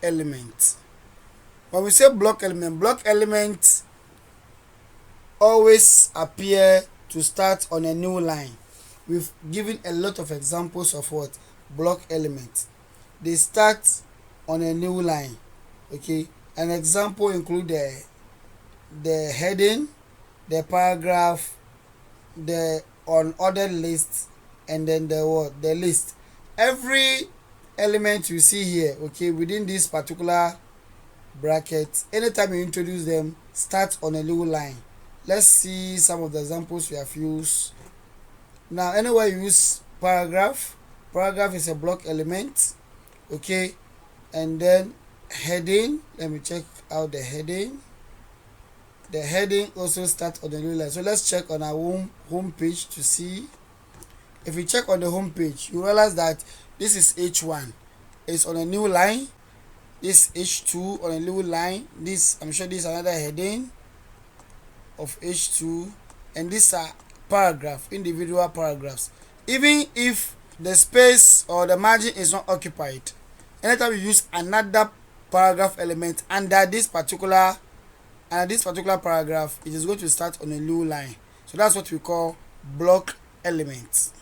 element. When we say block element always appear to start on a new line. We've given a lot of examples of what block elements. They start on a new line. Okay, an example include the heading, the paragraph, the unordered list, and then the list. Every element you see here, okay, within this particular bracket, anytime you introduce them, start on a new line. Let's see some of the examples we have used. Now, anywhere you use paragraph is a block element. Okay, and then heading, let me check out the heading. The heading also starts on a new line. So let's check on our home page to see. If we check on the home page, you realize that this is H1, it's on a new line. This H2 on a new line. This, I'm sure this is another heading of H2, and these are individual paragraphs. Even if the space or the margin is not occupied, anytime you use another paragraph element under this particular paragraph, it is going to start on a new line. So that's what we call block elements.